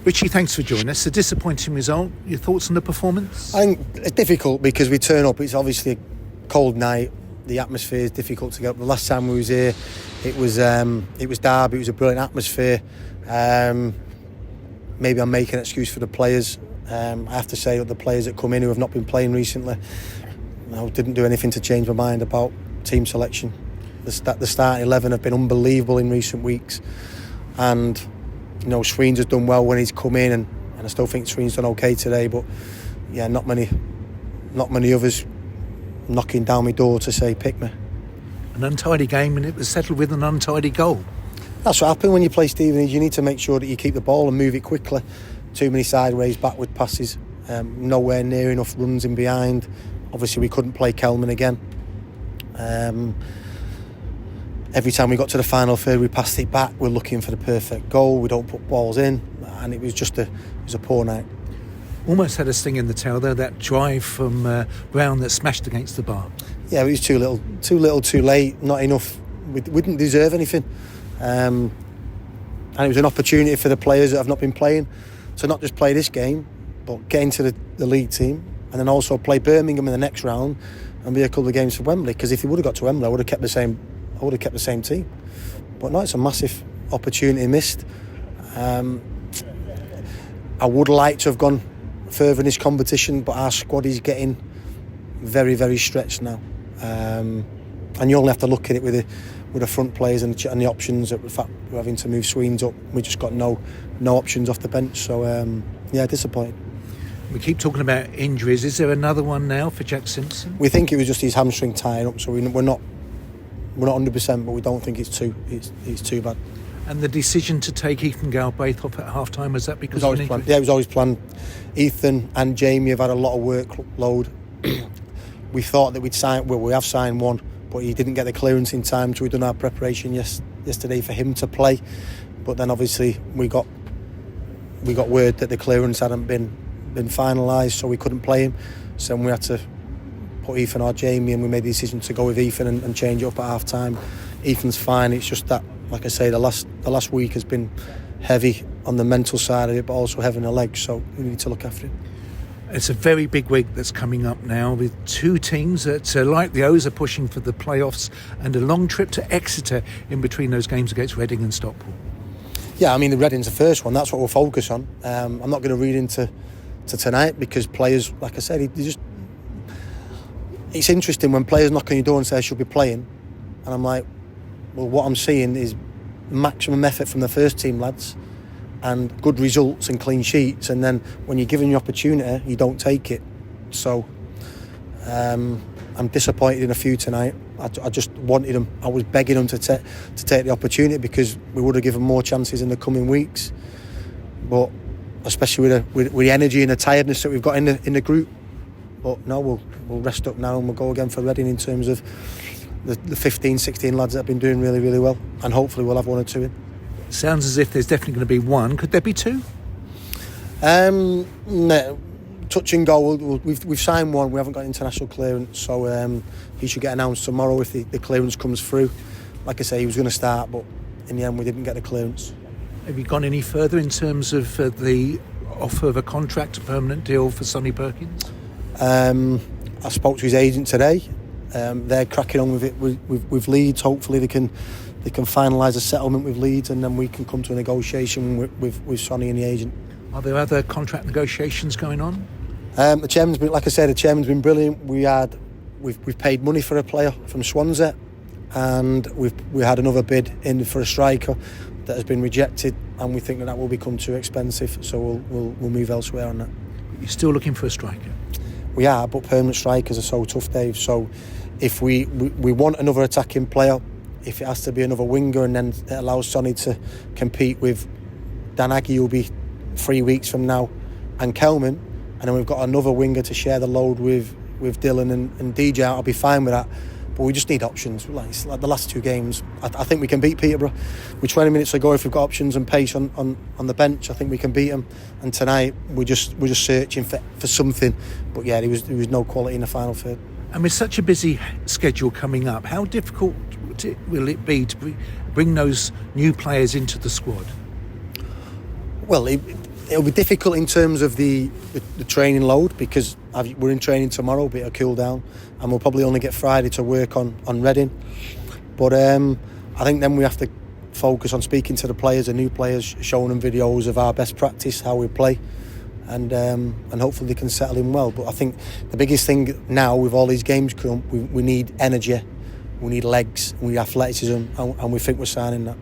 Richie, thanks for joining us. A disappointing result. Your thoughts on the performance? I think it's difficult because we turn up. It's obviously a cold night. The atmosphere is difficult to get up. The last time we was here, it was Derby. It was a brilliant atmosphere. Maybe I'm making an excuse for the players. I have to say that the players that come in who have not been playing recently, didn't do anything to change my mind about team selection. The starting 11 have been unbelievable in recent weeks, and Sween's has done well when he's come in, and I still think Sween's done okay today. But yeah, not many others knocking down my door to say pick me. An untidy game, and it was settled with an untidy goal. That's what happened when you play Stevenage. You need to make sure that you keep the ball and move it quickly. Too many sideways, backward passes, nowhere near enough runs in behind. Obviously, we couldn't play Kelman again. Every time we got to the final third, we passed it back. We're looking for the perfect goal. We don't put balls in, and it was a poor night. Almost had a sting in the tail though, that drive from Brown that smashed against the bar. Yeah, it was too little, too late. Not enough. We didn't deserve anything, and it was an opportunity for the players that have not been playing to not just play this game, but get into the league team, and then also play Birmingham in the next round and be a couple of games for Wembley. Because if he would have got to Wembley, I would have kept the same team. But no, it's a massive opportunity missed. I would like to have gone further in this competition, but our squad is getting very, very stretched now. And you only have to look at it with the front players and the options. The fact we're having to move Sweens up, we just got no options off the bench. So disappointed. We keep talking about injuries. Is there another one now for Jack Simpson? We think it was just his hamstring tying up, so we're not 100%, but we don't think it's too bad. And the decision to take Ethan Galbraith off at half-time, was that because of an injury? Yeah, it was always planned. Ethan and Jamie have had a lot of workload. We thought that we have signed one, but he didn't get the clearance in time, so we've done our preparation yesterday for him to play. But then obviously we got word that the clearance hadn't been finalised, so we couldn't play him. So we had to put Ethan or Jamie, and we made the decision to go with Ethan and change it up at half time. Ethan's fine. It's just that, like I say, the last week has been heavy on the mental side of it, but also heavy on the legs, so we need to look after him. It's a very big week that's coming up now, with two teams that, like the O's, are pushing for the playoffs, and a long trip to Exeter in between those games against Reading and Stockport. Yeah, I mean, the Reading's the first one. That's what we'll focus on. I'm not going to read into tonight, because players, like I said, it's interesting when players knock on your door and say I should be playing, and I'm like, well, what I'm seeing is maximum effort from the first team lads and good results and clean sheets, and then when you're given the opportunity you don't take it. So I'm disappointed in a few tonight. I just wanted them, I was begging them to take the opportunity, because we would have given more chances in the coming weeks. But especially with the energy and the tiredness that we've got in the group. But no, we'll rest up now and we'll go again for Reading in terms of the 15, 16 lads that have been doing really, really well, and hopefully we'll have one or two in. Sounds as if there's definitely going to be one. Could there be two? No, touch and go. We've signed one. We haven't got international clearance, so he should get announced tomorrow if the clearance comes through. Like I say, he was going to start, but in the end we didn't get the clearance. Have you gone any further in terms of the offer of a contract, a permanent deal for Sonny Perkins? I spoke to his agent today. They're cracking on with it with Leeds. Hopefully they can finalise a settlement with Leeds, and then we can come to a negotiation with Sonny and the agent. Are there other contract negotiations going on? The chairman's been, like I said, been brilliant. We've paid money for a player from Swansea, and we had another bid in for a striker that has been rejected, and we think that will become too expensive, so we'll move elsewhere on that. You're still looking for a striker? We are, but permanent strikers are so tough, Dave. So if we want another attacking player, if it has to be another winger, and then it allows Sonny to compete with Dan Aggie, who'll be 3 weeks from now, and Kelman, and then we've got another winger to share the load with Dylan and DJ, I'll be fine with that. But we just need options. Like the last two games, I think we can beat Peterborough. With 20 minutes to go, if we've got options and pace on the bench, I think we can beat them. And tonight we're just searching for something. But yeah, there was no quality in the final third. And with such a busy schedule coming up, how difficult will it be to bring those new players into the squad? Well, It'll be difficult in terms of the training load, because we're in training tomorrow, but it'll cool down, and we'll probably only get Friday to work on Reading. But I think then we have to focus on speaking to the players, the new players, showing them videos of our best practice, how we play, and hopefully they can settle in well. But I think the biggest thing now with all these games come, we need energy, we need legs, we need athleticism, and we think we're signing that.